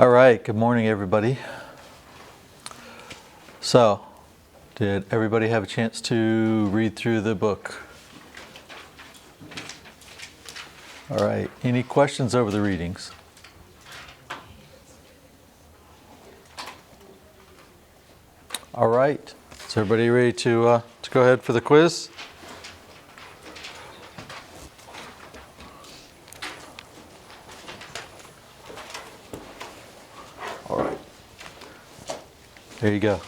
All right, good morning, everybody. So, did everybody have a chance to read through the book? All right, any questions over the readings? All right, is everybody ready to go ahead for the quiz? All right, there you go.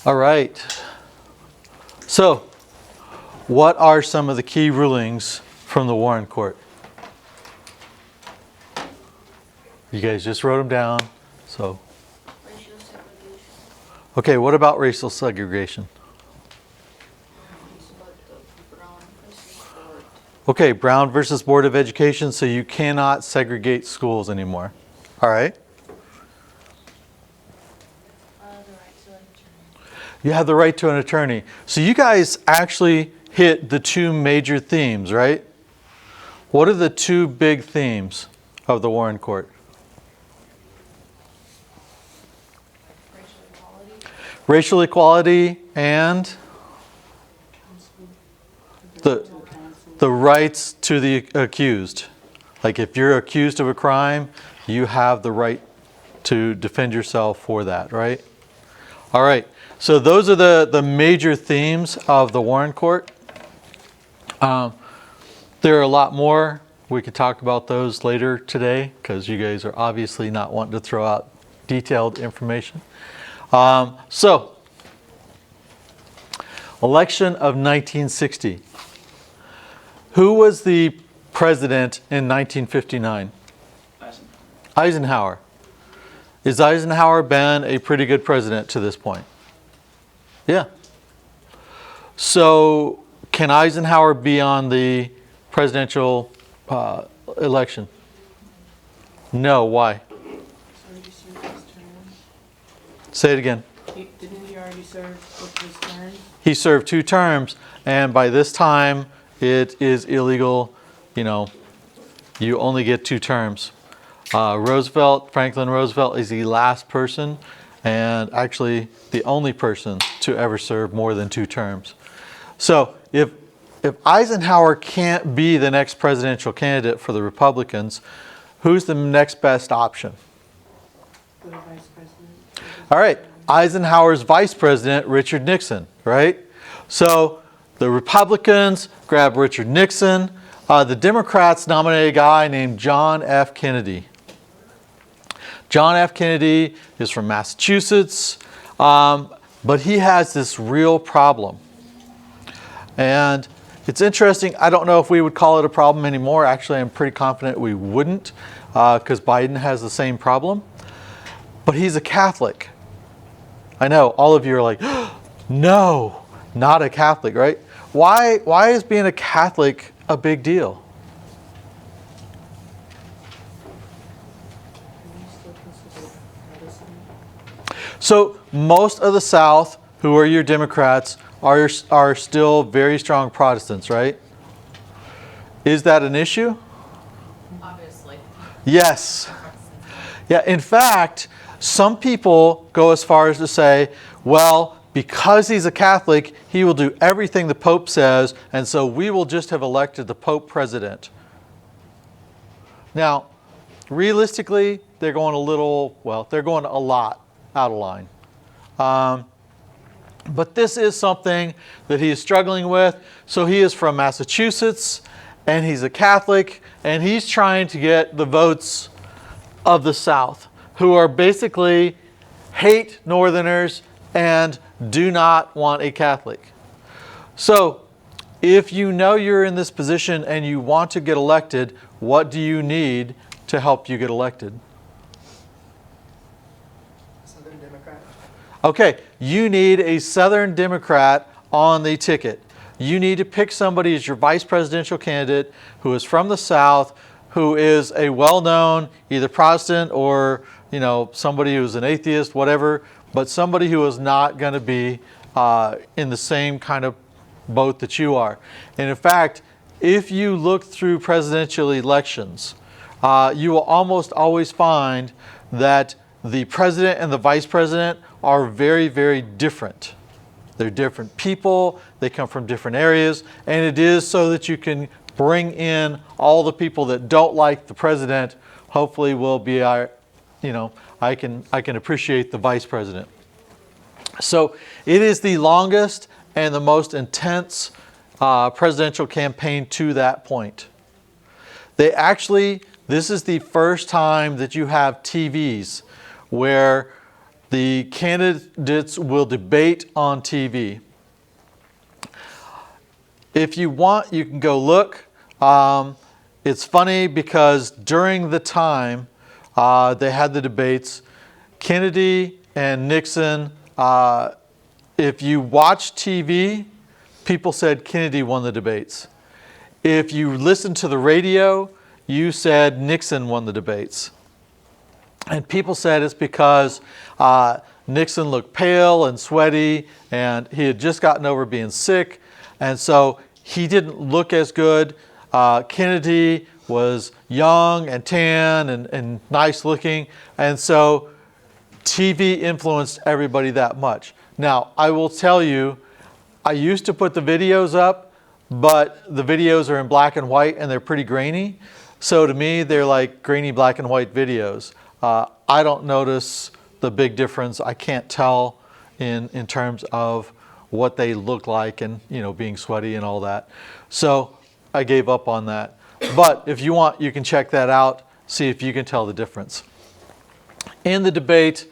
All right. So, what are some of the key rulings from the Warren Court? You guys just wrote them down, so. Racial segregation. Okay, what about racial segregation? But the Brown versus Board. Okay, Brown versus Board of Education, so you cannot segregate schools anymore. All right. The right to an attorney. You have the right to an attorney. So you guys actually hit the two major themes, right? What are the two big themes of the Warren Court? Racial equality. Racial equality and the rights to the accused. Like if you're accused of a crime, you have the right to defend yourself for that, right? All right. So those are the major themes of the Warren Court. There are a lot more. We could talk about those later today because you guys are obviously not wanting to throw out detailed information. So, election of 1960. Who was the president in 1959? Eisenhower. Is Eisenhower been a pretty good president to this point? Yeah. So, can Eisenhower be on the presidential election? No. Why? Say it again. Didn't he already serve with his term? He served 2 terms, and by this time, it is illegal. You know, you only get 2 terms. Franklin Roosevelt is the last person, and actually the only person to ever serve more than 2 terms. So if Eisenhower can't be the next presidential candidate for the Republicans, who's the next best option? The vice president. All right, Eisenhower's vice president, Richard Nixon, right? So the Republicans grab Richard Nixon. The Democrats nominate a guy named John F. Kennedy. John F. Kennedy is from Massachusetts, but he has this real problem. And it's interesting, I don't know if we would call it a problem anymore. Actually, I'm pretty confident we wouldn't, because Biden has the same problem. But he's a Catholic. I know, all of you are like, no, not a Catholic, right? Why is being a Catholic a big deal? So most of the South, who are your Democrats, are still very strong Protestants, right? Is that an issue? Obviously. Yes. Yeah, in fact, some people go as far as to say, well, because he's a Catholic, he will do everything the Pope says, and so we will just have elected the Pope president. Now, realistically, they're going a lot out of line. But this is something that he is struggling with. So he is from Massachusetts, and he's a Catholic, and he's trying to get the votes of the South, who are basically hate Northerners and do not want a Catholic. So if you know you're in this position and you want to get elected, what do you need to help you get elected? Southern Democrat. Okay, you need a Southern Democrat on the ticket. You need to pick somebody as your vice presidential candidate who is from the South, who is a well-known either Protestant or somebody who's an atheist, whatever, but somebody who is not going to be in the same kind of boat that you are. And in fact, if you look through presidential elections, you will almost always find that the president and the vice president are very, very different. They're different people, they come from different areas, and it is so that you can bring in all the people that don't like the president. Hopefully will be our, I can appreciate the vice president. So it is the longest and the most intense presidential campaign to that point. This is the first time that you have TVs where the candidates will debate on TV. If you want, you can go look. It's funny because during the time they had the debates, Kennedy and Nixon, if you watch TV, people said Kennedy won the debates. If you listened to the radio, you said Nixon won the debates. And people said it's because Nixon looked pale and sweaty, and he had just gotten over being sick, and so he didn't look as good. Kennedy was young and tan and nice looking, and so TV influenced everybody that much. Now, I will tell you, I used to put the videos up, but the videos are in black and white and they're pretty grainy. So to me, they're like grainy black and white videos. I don't notice the big difference. I can't tell in terms of what they look like and, you know, being sweaty and all that. So I gave up on that. But if you want, you can check that out, see if you can tell the difference. In the debate,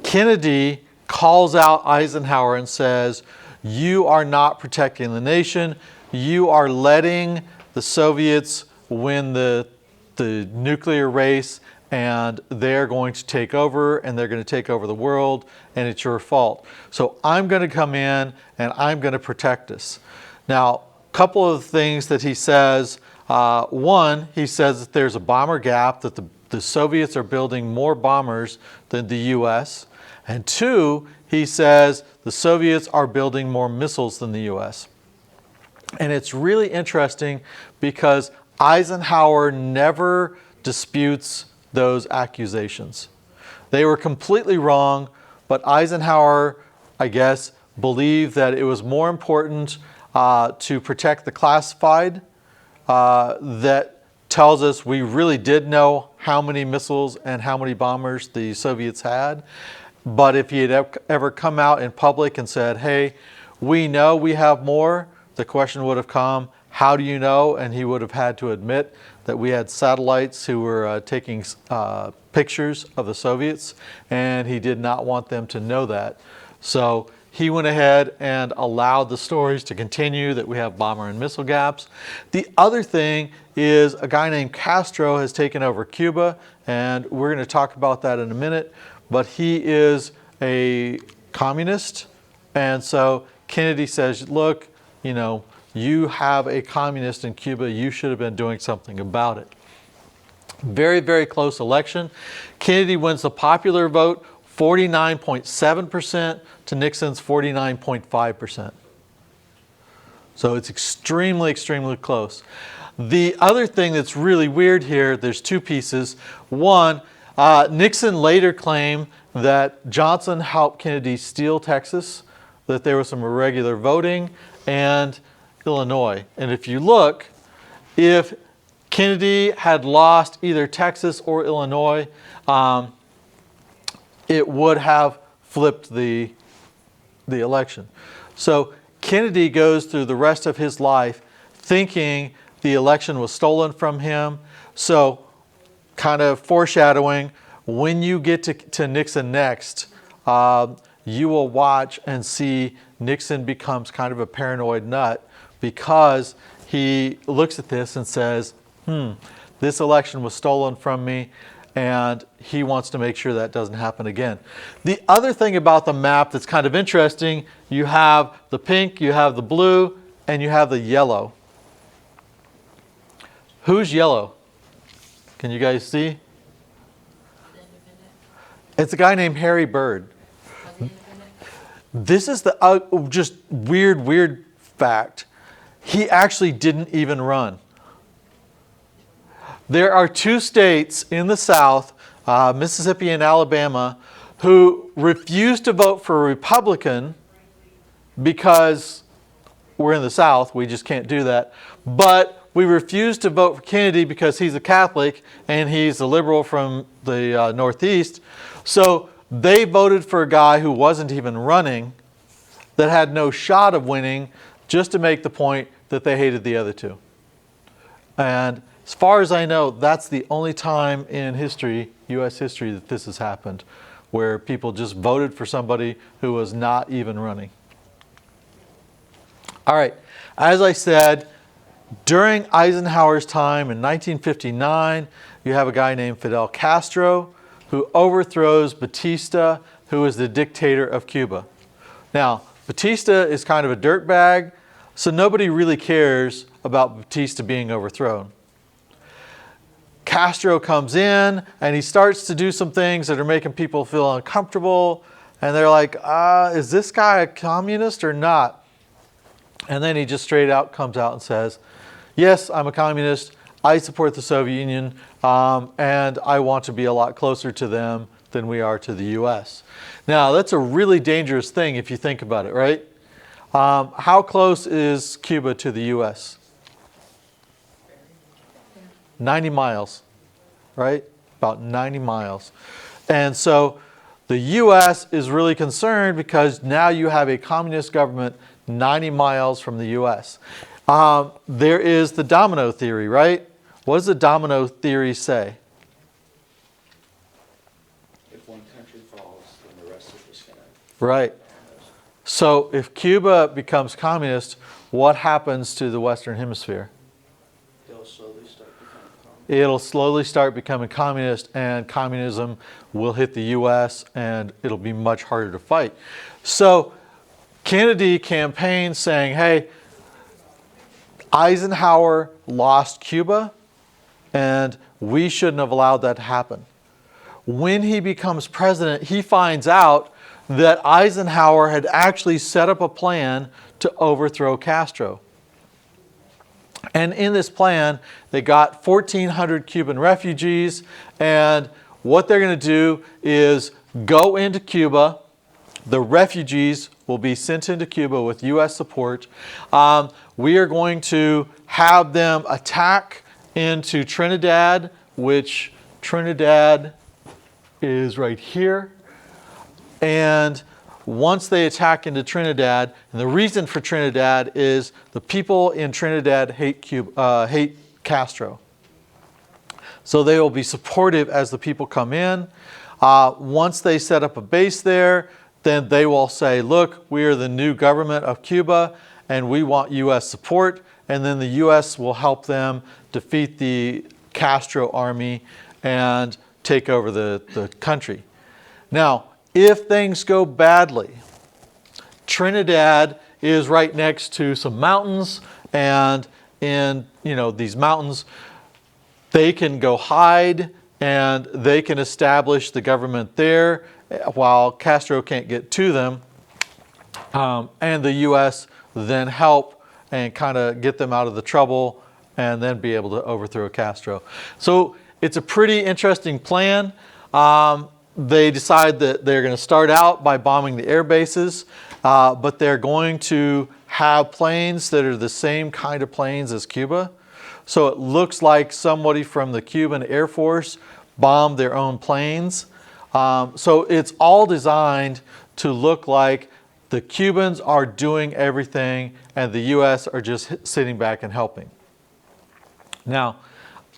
Kennedy calls out Eisenhower and says, "You are not protecting the nation. You are letting the Soviets win the nuclear race, and they're going to take over, and they're going to take over the world, and it's your fault. So I'm going to come in and I'm going to protect us." Now, a couple of things that he says. One, he says that there's a bomber gap, that the Soviets are building more bombers than the US. And two, he says the Soviets are building more missiles than the US. And it's really interesting because Eisenhower never disputes those accusations. They were completely wrong, but Eisenhower, I guess, believed that it was more important to protect the classified that tells us we really did know how many missiles and how many bombers the Soviets had. But if he had ever come out in public and said, "Hey, we know we have more," the question would have come, "How do you know?" And he would have had to admit that we had satellites who were taking pictures of the Soviets, and he did not want them to know that. So he went ahead and allowed the stories to continue that we have bomber and missile gaps. The other thing is a guy named Castro has taken over Cuba, and we're going to talk about that in a minute, but he is a communist, and so Kennedy says, "Look, you know, you have a communist in Cuba, you should have been doing something about it." Very, very close election. Kennedy wins the popular vote, 49.7% to Nixon's 49.5%. So it's extremely, extremely close. The other thing that's really weird here, there's two pieces. One, Nixon later claimed that Johnson helped Kennedy steal Texas, that there was some irregular voting, and Illinois. And if you look, if Kennedy had lost either Texas or Illinois, it would have flipped the election. So Kennedy goes through the rest of his life thinking the election was stolen from him. So kind of foreshadowing, when you get to Nixon next, you will watch and see Nixon becomes kind of a paranoid nut because he looks at this and says, this election was stolen from me, and he wants to make sure that doesn't happen again. The other thing about the map that's kind of interesting, you have the pink, you have the blue, and you have the yellow. Who's yellow? Can you guys see? The independent, It's a guy named Harry Byrd. was the independent. This is the just weird fact. He actually didn't even run. There are two states in the South, Mississippi and Alabama, who refused to vote for a Republican because we're in the South, we just can't do that. But we refused to vote for Kennedy because he's a Catholic and he's a liberal from the Northeast. So they voted for a guy who wasn't even running, that had no shot of winning, just to make the point that they hated the other two. And as far as I know, that's the only time in history, U.S. history, that this has happened, where people just voted for somebody who was not even running. All right, as I said, during Eisenhower's time in 1959, you have a guy named Fidel Castro who overthrows Batista, who is the dictator of Cuba. Now, Batista is kind of a dirtbag, so nobody really cares about Batista being overthrown. Castro comes in and he starts to do some things that are making people feel uncomfortable, and they're like, is this guy a communist or not? And then he just straight out comes out and says, yes, I'm a communist, I support the Soviet Union, and I want to be a lot closer to them than we are to the US. Now, that's a really dangerous thing if you think about it, right? How close is Cuba to the US? 90 miles, right? About 90 miles. And so the US is really concerned because now you have a communist government 90 miles from the US. There is the domino theory, right? What does the domino theory say? If one country falls, then the rest are just going to... Right. So if Cuba becomes communist, what happens to the Western Hemisphere? They'll slowly start becoming communist. It'll slowly start becoming communist, and communism will hit the US, and it'll be much harder to fight. So Kennedy campaigned saying, hey, Eisenhower lost Cuba, and we shouldn't have allowed that to happen. When he becomes president, he finds out that Eisenhower had actually set up a plan to overthrow Castro. And in this plan, they got 1,400 Cuban refugees, and what they're going to do is go into Cuba. The refugees will be sent into Cuba with U.S. support. We are going to have them attack into Trinidad, which Trinidad is right here. And once they attack into Trinidad, and the reason for Trinidad is the people in Trinidad hate Castro. So they will be supportive as the people come in. Once they set up a base there, then they will say, look, we are the new government of Cuba and we want U.S. support. And then the U.S. will help them defeat the Castro army and take over the country. Now, if things go badly, Trinidad is right next to some mountains, and in these mountains, they can go hide and they can establish the government there while Castro can't get to them, and the U.S. then help and kind of get them out of the trouble and then be able to overthrow Castro. So it's a pretty interesting plan. They decide that they're going to start out by bombing the air bases, but they're going to have planes that are the same kind of planes as Cuba. So it looks like somebody from the Cuban Air Force bombed their own planes. So it's all designed to look like the Cubans are doing everything and the U.S. are just sitting back and helping. Now,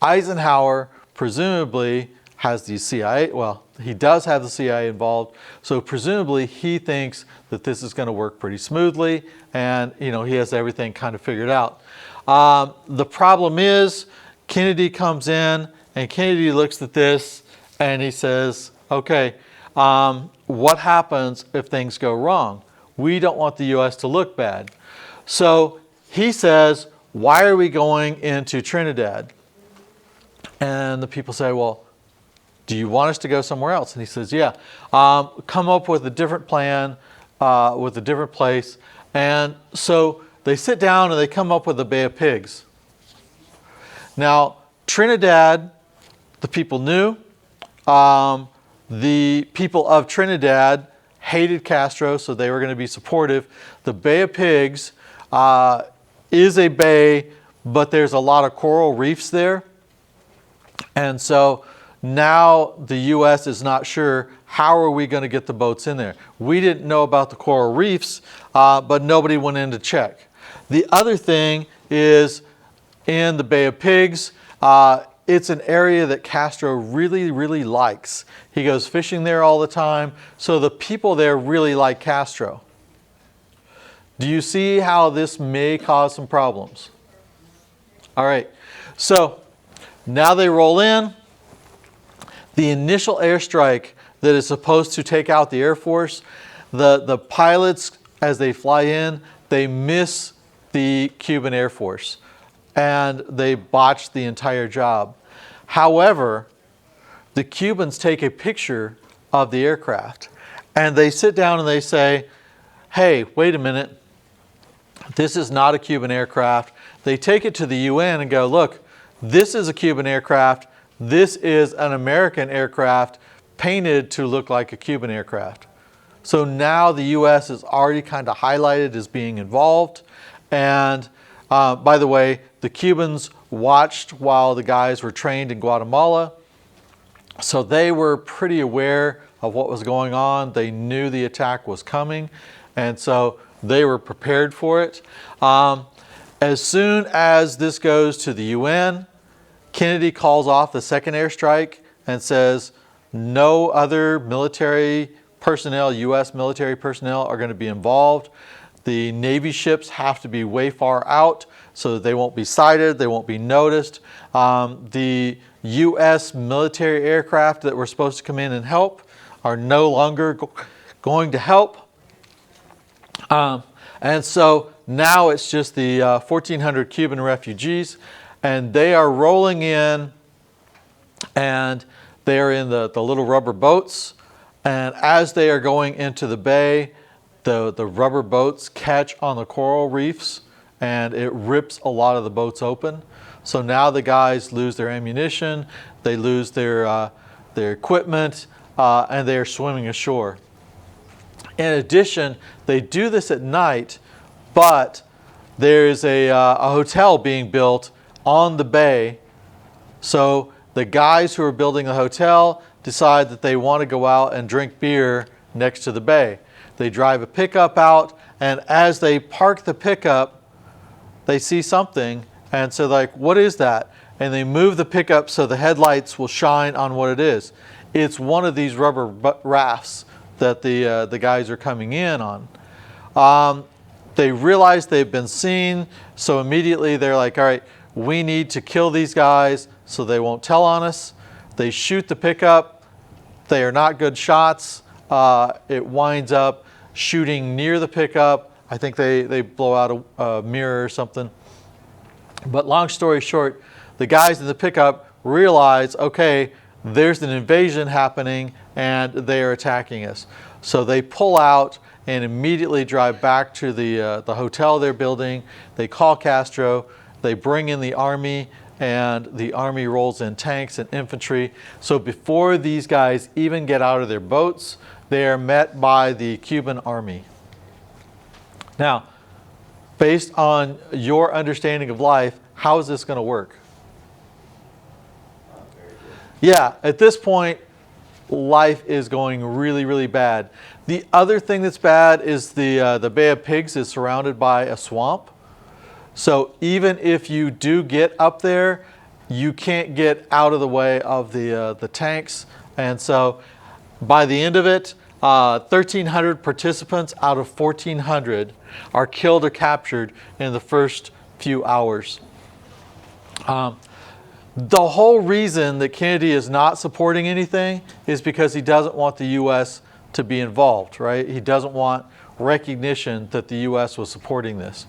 Eisenhower presumably has the CIA, well, he does have the CIA involved, so presumably he thinks that this is going to work pretty smoothly, and he has everything kind of figured out. The problem is Kennedy comes in, and Kennedy looks at this and he says, okay, what happens if things go wrong? We don't want the U.S. to look bad. So he says, why are we going into Trinidad? And the people say, well, do you want us to go somewhere else? And he says, yeah, come up with a different plan, with a different place. And so they sit down and they come up with the Bay of Pigs. Now, Trinidad, the people knew. The people of Trinidad hated Castro, so they were going to be supportive. The Bay of Pigs is a bay, but there's a lot of coral reefs there. And so now the U.S. is not sure, how are we going to get the boats in there? We didn't know about the coral reefs, but nobody went in to check. The other thing is in the Bay of Pigs, it's an area that Castro really, really likes. He goes fishing there all the time, so the people there really like Castro. Do you see how this may cause some problems? All right, so now they roll in. The initial airstrike that is supposed to take out the Air Force, the pilots, as they fly in, they miss the Cuban Air Force and they botch the entire job. However, the Cubans take a picture of the aircraft and they sit down and they say, hey, wait a minute, this is not a Cuban aircraft. They take it to the UN and go, look, this is a Cuban aircraft. This is an American aircraft painted to look like a Cuban aircraft. So now the US is already kind of highlighted as being involved. And by the way, the Cubans watched while the guys were trained in Guatemala. So they were pretty aware of what was going on. They knew the attack was coming. And so they were prepared for it. As soon as this goes to the UN, Kennedy calls off the second airstrike and says no other military personnel, U.S. military personnel, are going to be involved. The Navy ships have to be way far out so that they won't be sighted, they won't be noticed. The U.S. military aircraft that were supposed to come in and help are no longer going to help. And so now it's just the 1,400 Cuban refugees, and they are rolling in, and they are in the little rubber boats. And as they are going into the bay, the rubber boats catch on the coral reefs, and it rips a lot of the boats open. So now the guys lose their ammunition, they lose their equipment, and they are swimming ashore. In addition, they do this at night, but there's a hotel being built on the bay. So the guys who are building the hotel decide that they want to go out and drink beer next to the bay. They drive a pickup out, and as they park the pickup, they see something, and so they're like, what is that? And they move the pickup so the headlights will shine on what it is. It's one of these rubber rafts that the guys are coming in on. They realize they've been seen, so immediately they're like, all right, we need to kill these guys so they won't tell on us. They shoot the pickup. They are not good shots. It winds up shooting near the pickup. I think they blow out a mirror or something. But long story short, the guys in the pickup realize, okay, there's an invasion happening and they are attacking us. So they pull out and immediately drive back to the hotel they're building. They call Castro. They bring in the army, and the army rolls in tanks and infantry. So before these guys even get out of their boats, they are met by the Cuban army. Now, based on your understanding of life, how is this going to work? Yeah, at this point, life is going really, really bad. The other thing that's bad is the Bay of Pigs is surrounded by a swamp. So even if you do get up there, you can't get out of the way of the tanks. And so by the end of it, 1,300 participants out of 1,400 are killed or captured in the first few hours. The whole reason that Kennedy is not supporting anything is because he doesn't want the U.S. to be involved, right? He doesn't want recognition that the U.S. was supporting this.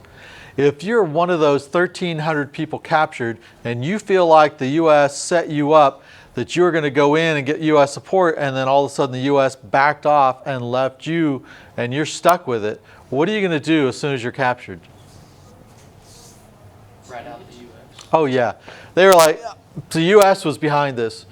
If you're one of those 1,300 people captured and you feel like the U.S. set you up, that you're going to go in and get U.S. support, and then all of a sudden the U.S. backed off and left you and you're stuck with it, what are you going to do as soon as you're captured? Right out of the U.S. Oh yeah, they were like, the U.S. was behind this.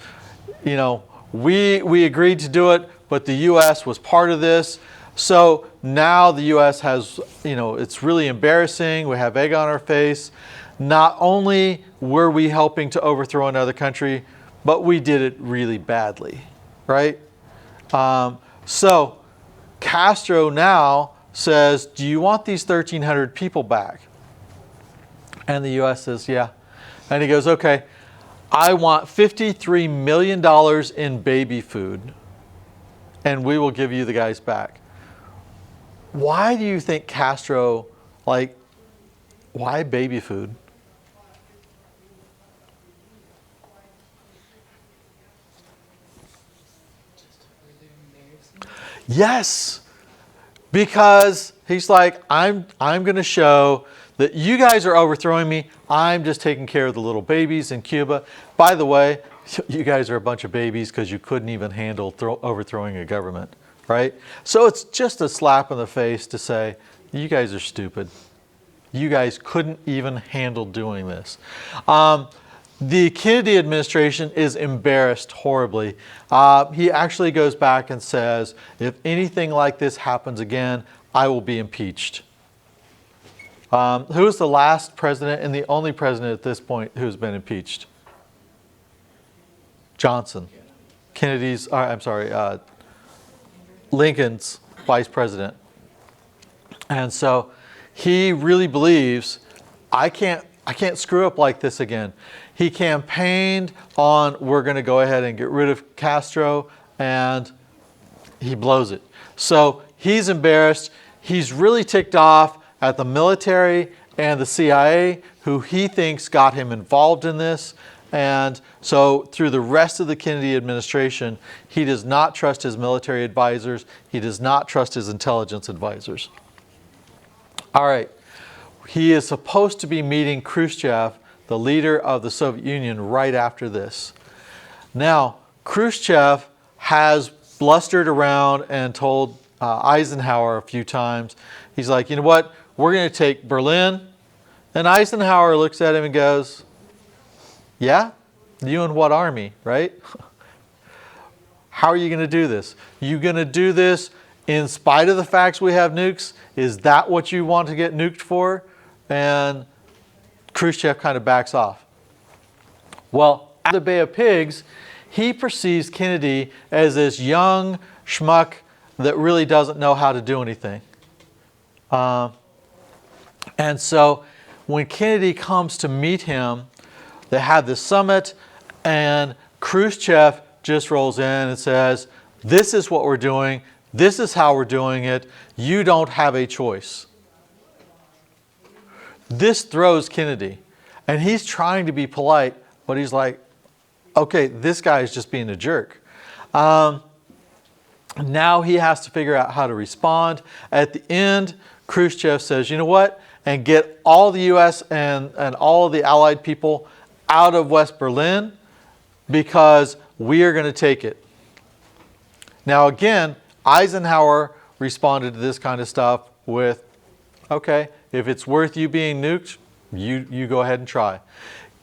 You know, we agreed to do it, but the U.S. was part of this. So now the U.S. has, you know, it's really embarrassing. We have egg on our face. Not only were we helping to overthrow another country, but we did it really badly, right? So Castro now says, do you want these 1,300 people back? And the U.S. says, yeah. And he goes, okay, I want $53 million in baby food, and we will give you the guys back. Why do you think Castro Like, why baby food? Yes, because he's like, I'm going to show that you guys are overthrowing me. I'm just taking care of the little babies in Cuba. By the way, you guys are a bunch of babies because you couldn't even handle overthrowing a government, right? So it's just a slap in the face to say, you guys are stupid. You guys couldn't even handle doing this. The Kennedy administration is embarrassed horribly. He actually goes back and says, if anything like this happens again, I will be impeached. Who is the last president and the only president at this point who's been impeached? Johnson. Lincoln's vice president. And so he really believes, I can't screw up like this again. He campaigned on, we're going to go ahead and get rid of Castro, and he blows it. So he's embarrassed. He's really ticked off at the military and the CIA, who he thinks got him involved in this. And so through the rest of the Kennedy administration, he does not trust his military advisors. He does not trust his intelligence advisors. All right. He is supposed to be meeting Khrushchev, the leader of the Soviet Union, right after this. Now, Khrushchev has blustered around and told Eisenhower a few times. He's like, you know what? We're going to take Berlin. And Eisenhower looks at him and goes, yeah? You and what army, right? How are you going to do this? You going to do this in spite of the facts we have nukes? Is that what you want to get nuked for? And Khrushchev kind of backs off. Well, at the Bay of Pigs, he perceives Kennedy as this young schmuck that really doesn't know how to do anything. And so when Kennedy comes to meet him, they have this summit, and Khrushchev just rolls in and says, this is what we're doing. This is how we're doing it. You don't have a choice. This throws Kennedy. And he's trying to be polite, but he's like, okay, this guy is just being a jerk. Now he has to figure out how to respond. At the end, Khrushchev says, you know what? And get all the U.S. and all of the Allied people out of West Berlin, because we are going to take it. Now again, Eisenhower responded to this kind of stuff with, okay, if it's worth you being nuked, you go ahead and try.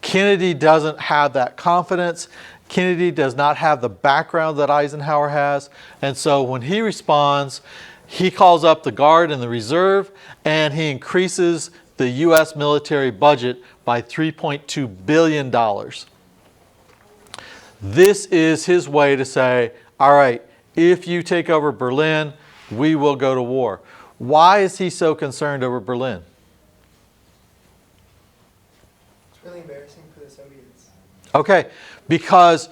Kennedy doesn't have that confidence. Kennedy does not have the background that Eisenhower has. And so when he responds, he calls up the Guard and the Reserve, and he increases the U.S. military budget by $3.2 billion. This is his way to say, all right, if you take over Berlin, we will go to war. Why is he so concerned over Berlin? It's really embarrassing for the Soviets. Okay, because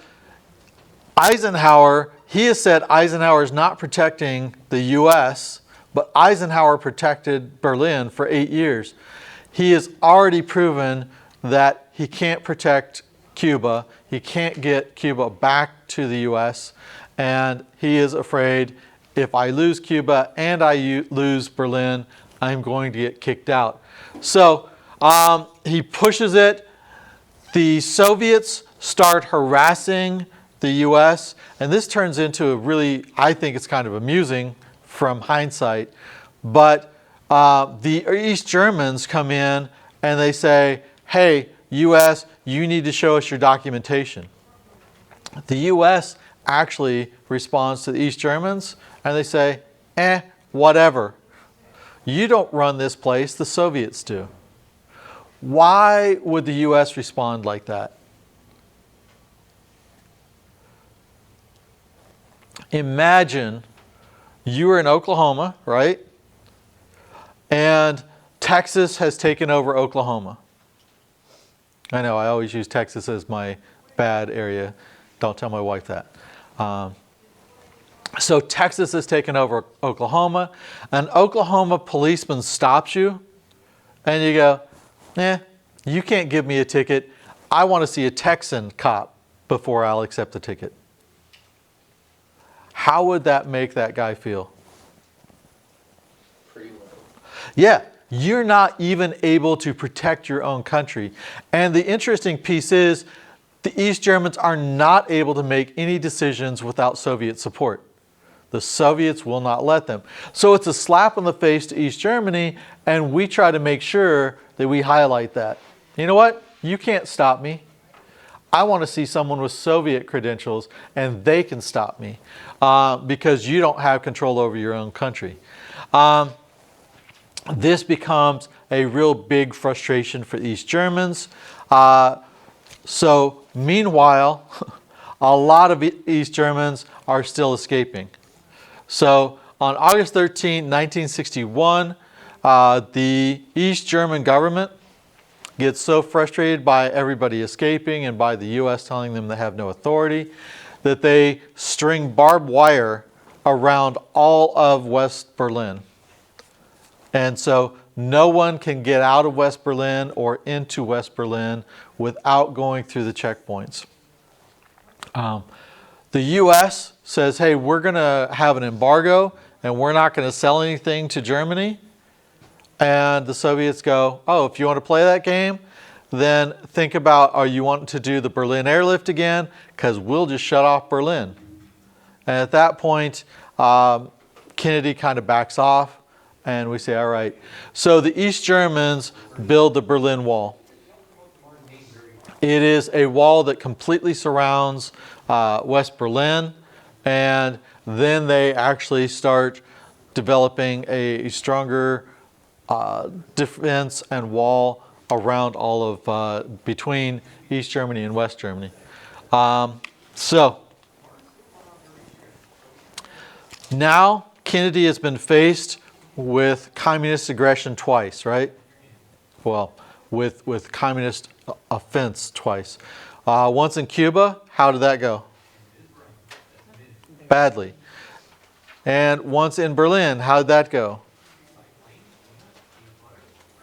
Eisenhower, he has said Eisenhower is not protecting the U.S., but Eisenhower protected Berlin for 8 years. He has already proven that he can't protect Cuba. He can't get Cuba back to the U.S., and he is afraid, if I lose Cuba and I lose Berlin, I'm going to get kicked out. So he pushes it. The Soviets start harassing the U.S., and this turns into a really, I think it's kind of amusing from hindsight, but the East Germans come in and they say, hey, U.S., you need to show us your documentation. The U.S. actually responds to the East Germans and they say, whatever. You don't run this place, the Soviets do. Why would the U.S. respond like that? Imagine you are in Oklahoma, right? And Texas has taken over Oklahoma. I know, I always use Texas as my bad area. Don't tell my wife that. So Texas has taken over Oklahoma. An Oklahoma policeman stops you and you go, you can't give me a ticket. I want to see a Texan cop before I'll accept the ticket. How would that make that guy feel? Pretty low. Yeah, you're not even able to protect your own country. And the interesting piece is the East Germans are not able to make any decisions without Soviet support. The Soviets will not let them. So it's a slap in the face to East Germany, and we try to make sure that we highlight that. You know what? You can't stop me. I want to see someone with Soviet credentials, and they can stop me because you don't have control over your own country. This becomes a real big frustration for East Germans. So meanwhile, a lot of East Germans are still escaping. So on August 13, 1961, the East German government gets so frustrated by everybody escaping and by the U.S. telling them they have no authority that they string barbed wire around all of West Berlin. And so no one can get out of West Berlin or into West Berlin without going through the checkpoints. The U.S. says, hey, we're going to have an embargo and we're not going to sell anything to Germany. And the Soviets go, oh, if you want to play that game, then think about, are you wanting to do the Berlin airlift again? Because we'll just shut off Berlin. And at that point, Kennedy kind of backs off and we say, all right. So the East Germans build the Berlin Wall. It is a wall that completely surrounds West Berlin, and then they actually start developing a stronger defense and wall around all of between East Germany and West Germany. So now Kennedy has been faced with communist aggression twice, right? Well, with communist offense twice. Once in Cuba, how did that go? Badly. And once in Berlin, how did that go?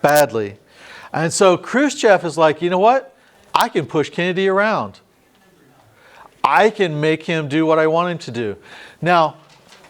Badly. And so Khrushchev is like, you know what? I can push Kennedy around. I can make him do what I want him to do. Now,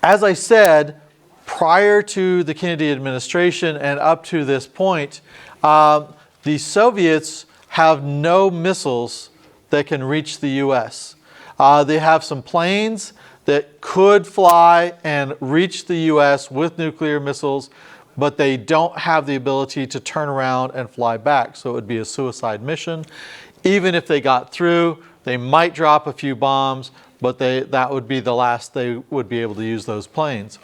as I said, prior to the Kennedy administration and up to this point, the Soviets have no missiles that can reach the U.S. They have some planes that could fly and reach the U.S. with nuclear missiles, but they don't have the ability to turn around and fly back. So it would be a suicide mission. Even if they got through, they might drop a few bombs, but that would be the last they would be able to use those planes.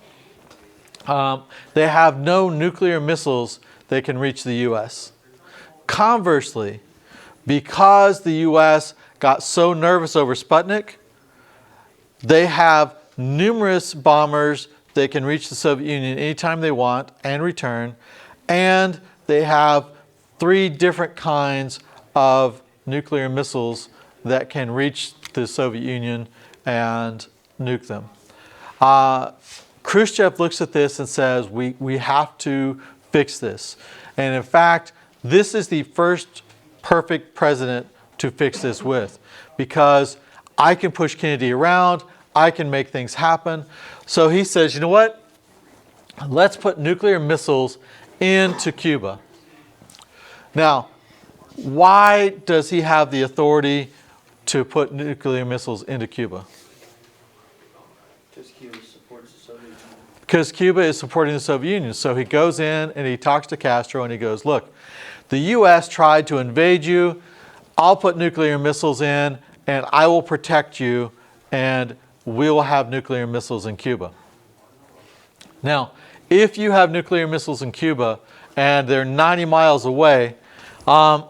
They have no nuclear missiles that can reach the U.S. Conversely, because the U.S. got so nervous over Sputnik, they have numerous bombers that can reach the Soviet Union anytime they want and return, and they have 3 different kinds of nuclear missiles that can reach the Soviet Union and nuke them. Khrushchev looks at this and says, we have to fix this. And in fact, this is the first perfect president to fix this with, because I can push Kennedy around, I can make things happen. So he says, you know what? Let's put nuclear missiles into Cuba. Now, why does he have the authority to put nuclear missiles into Cuba? Because Cuba supports the Soviet Union. Because Cuba is supporting the Soviet Union. So he goes in and he talks to Castro and he goes, look, the U.S. tried to invade you. I'll put nuclear missiles in and I will protect you, and we will have nuclear missiles in Cuba. Now, if you have nuclear missiles in Cuba and they're 90 miles away,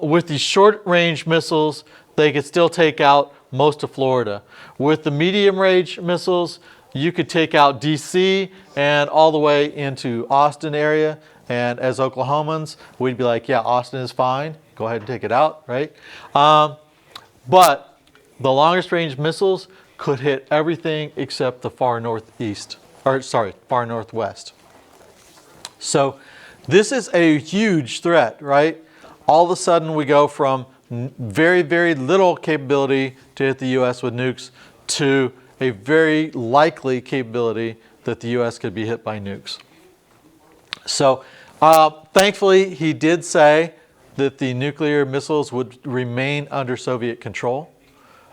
with these short-range missiles, they could still take out most of Florida. With the medium-range missiles, you could take out D.C. and all the way into Austin area. And as Oklahomans, we'd be like, yeah, Austin is fine. Go ahead and take it out, right? But the longest-range missiles could hit everything except the far northwest. So This is a huge threat, right? All of a sudden we go from very, very little capability to hit the U.S. with nukes to a very likely capability that the U.S. could be hit by nukes. So thankfully, he did say that the nuclear missiles would remain under Soviet control,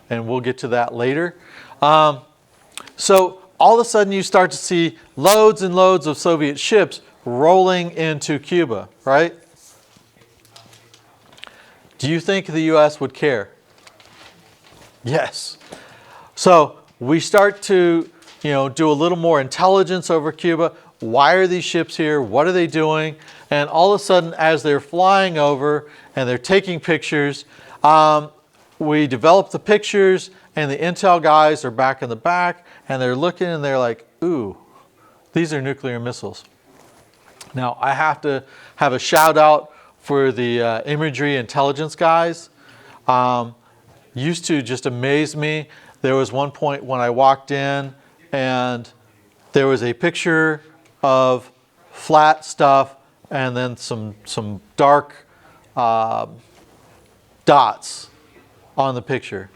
and we'll get to that later. So all of a sudden, you start to see loads and loads of Soviet ships rolling into Cuba, right? Do you think the U.S. would care? Yes. So we start to, do a little more intelligence over Cuba. Why are these ships here? What are they doing? And all of a sudden, as they're flying over and they're taking pictures, we develop the pictures, and the intel guys are back in the back, and they're looking and they're like, ooh, these are nuclear missiles. Now, I have to have a shout out for the imagery intelligence guys. Used to just amaze me. There was one point when I walked in and there was a picture of flat stuff and then some dark dots on the picture.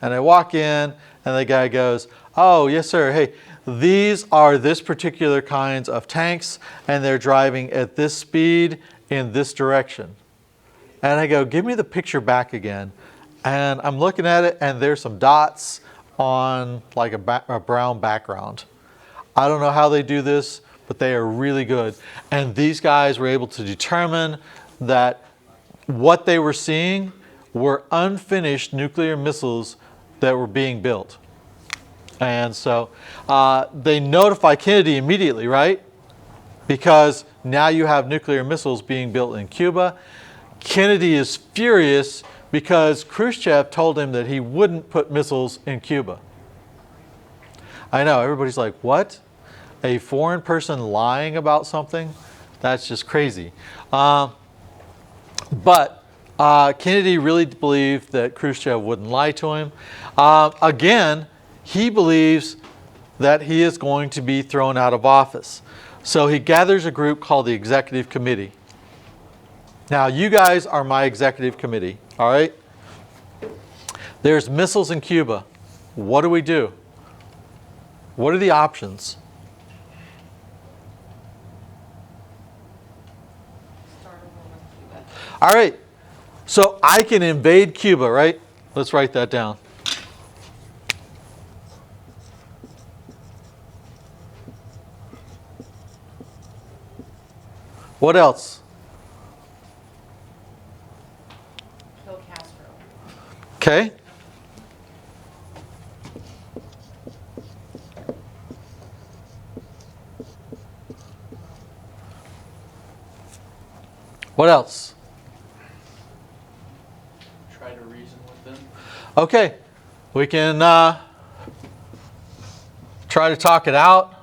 And I walk in and the guy goes, oh, yes, sir. Hey, these are this particular kinds of tanks and they're driving at this speed in this direction. And I go, give me the picture back again. And I'm looking at it and there's some dots on like a brown background. I don't know how they do this, but they are really good. And these guys were able to determine that what they were seeing were unfinished nuclear missiles that were being built. And so they notify Kennedy immediately, right? Because now you have nuclear missiles being built in Cuba. Kennedy is furious because Khrushchev told him that he wouldn't put missiles in Cuba. I know, everybody's like, what? A foreign person lying about something? That's just crazy. But Kennedy really believed that Khrushchev wouldn't lie to him. Again, he believes that he is going to be thrown out of office. So he gathers a group called the Executive Committee. Now, you guys are my Executive Committee, all right? There's missiles in Cuba. What do we do? What are the options? Start a war with Cuba. All right, so I can invade Cuba, right? Let's write that down. What else? Kill Castro. Okay. What else? Try to reason with them. Okay, we can try to talk it out.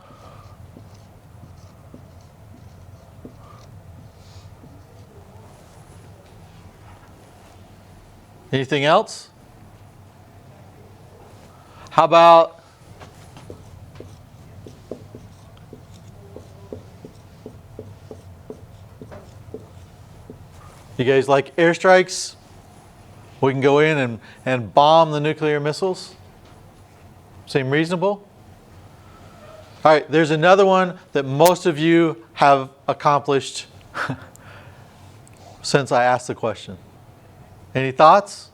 Anything else? How about you guys like airstrikes? We can go in and bomb the nuclear missiles? Seem reasonable? All right, there's another one that most of you have accomplished since I asked the question. Any thoughts?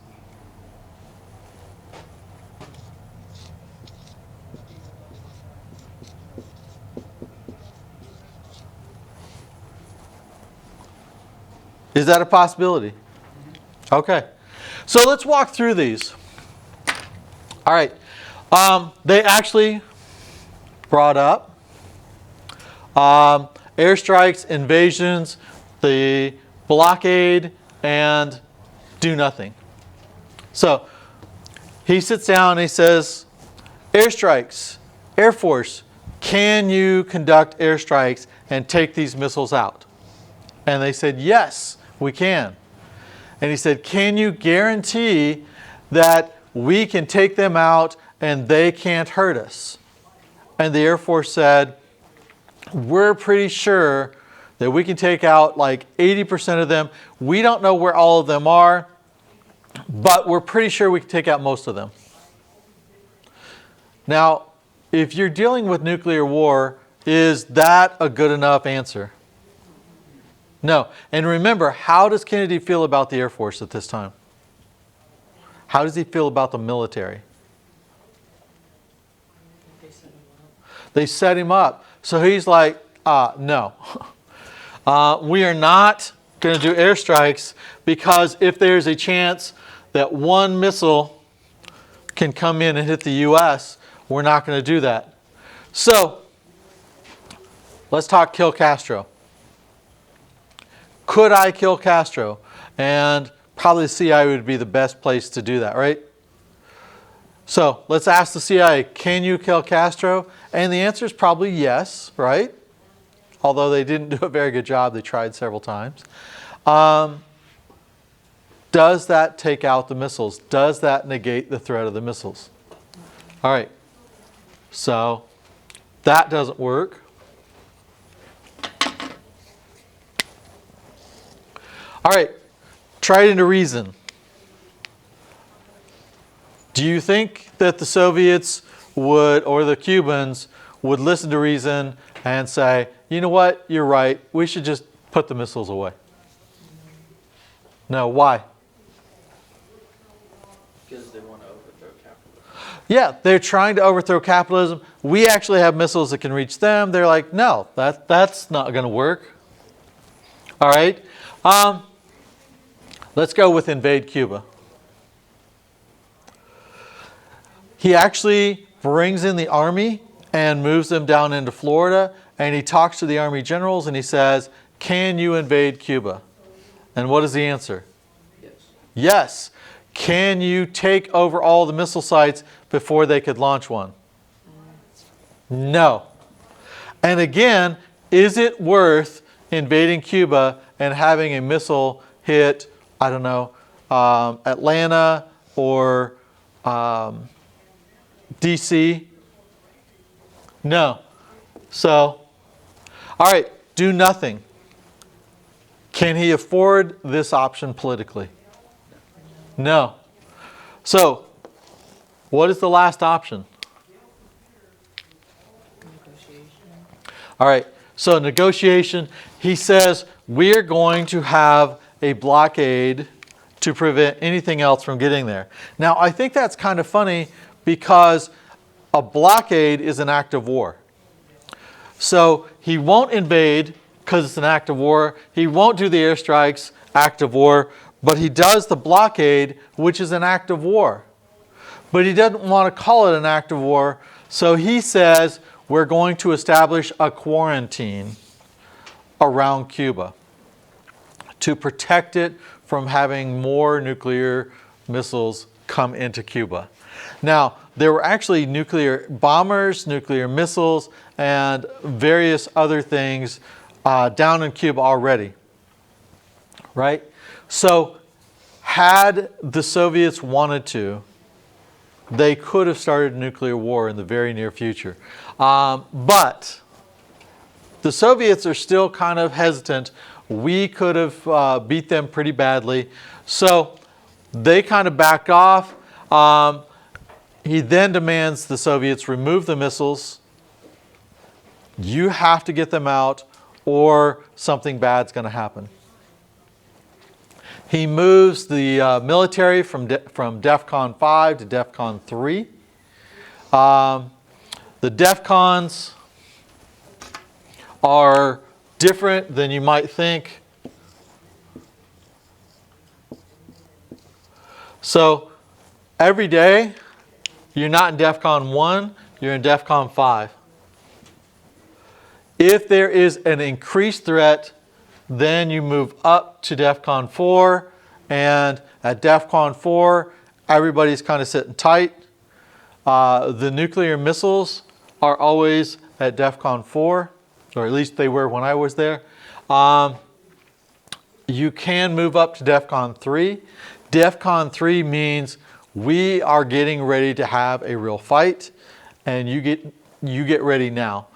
Is that a possibility? Okay. So let's walk through these. All right. They actually brought up airstrikes, invasions, the blockade, and do nothing. So he sits down and he says, airstrikes, Air Force, can you conduct airstrikes and take these missiles out? And they said, yes, we can. And he said, can you guarantee that we can take them out and they can't hurt us? And the Air Force said, we're pretty sure that we can take out like 80% of them. We don't know where all of them are, but we're pretty sure we can take out most of them. Now, if you're dealing with nuclear war, is that a good enough answer? No. And remember, how does Kennedy feel about the Air Force at this time? How does he feel about the military? They set him up. So he's like, no. We are not going to do airstrikes, because if there's a chance that one missile can come in and hit the U.S., we're not going to do that. So let's talk kill Castro. Could I kill Castro? And probably the CIA would be the best place to do that, right? So let's ask the CIA, can you kill Castro? And the answer is probably yes, right? Although they didn't do a very good job, they tried several times. Does that take out the missiles? Does that negate the threat of the missiles? All right, so that doesn't work. All right, try it into reason. Do you think that the Soviets would, or the Cubans, would listen to reason and say, you know what, you're right, we should just put the missiles away? No, why? Because they want to overthrow capitalism. Yeah, they're trying to overthrow capitalism. We actually have missiles that can reach them. They're like, no, that's not going to work. All right. Let's go with invade Cuba. He actually brings in the army and moves them down into Florida, and he talks to the army generals and he says, can you invade Cuba? And what is the answer? Yes. Yes. Can you take over all the missile sites before they could launch one? No. And again, is it worth invading Cuba and having a missile hit, I don't know, Atlanta or DC? No. So, all right, do nothing. Can he afford this option politically? No. So, what is the last option? All right, so negotiation. He says, we're going to have a blockade to prevent anything else from getting there. Now, I think that's kind of funny, because a blockade is an act of war. So he won't invade because it's an act of war. He won't do the airstrikes, act of war. But he does the blockade, which is an act of war. But he doesn't want to call it an act of war. So he says, we're going to establish a quarantine around Cuba to protect it from having more nuclear missiles come into Cuba. Now, there were actually nuclear bombers, nuclear missiles, and various other things down in Cuba already, right? So, had the Soviets wanted to, they could have started a nuclear war in the very near future. But the Soviets are still kind of hesitant. We could have beat them pretty badly. So they kind of back off. He then demands the Soviets remove the missiles. You have to get them out, or something bad's going to happen. He moves the military from DEFCON 5 to DEFCON 3. The DEFCONs are different than you might think. So every day, you're not in DEFCON 1, you're in DEFCON 5. If there is an increased threat, then you move up to DEFCON 4, and at DEFCON 4, everybody's kind of sitting tight. The nuclear missiles are always at DEFCON 4, or at least they were when I was there. You can move up to DEFCON 3. DEFCON 3 means we are getting ready to have a real fight, and you get ready now.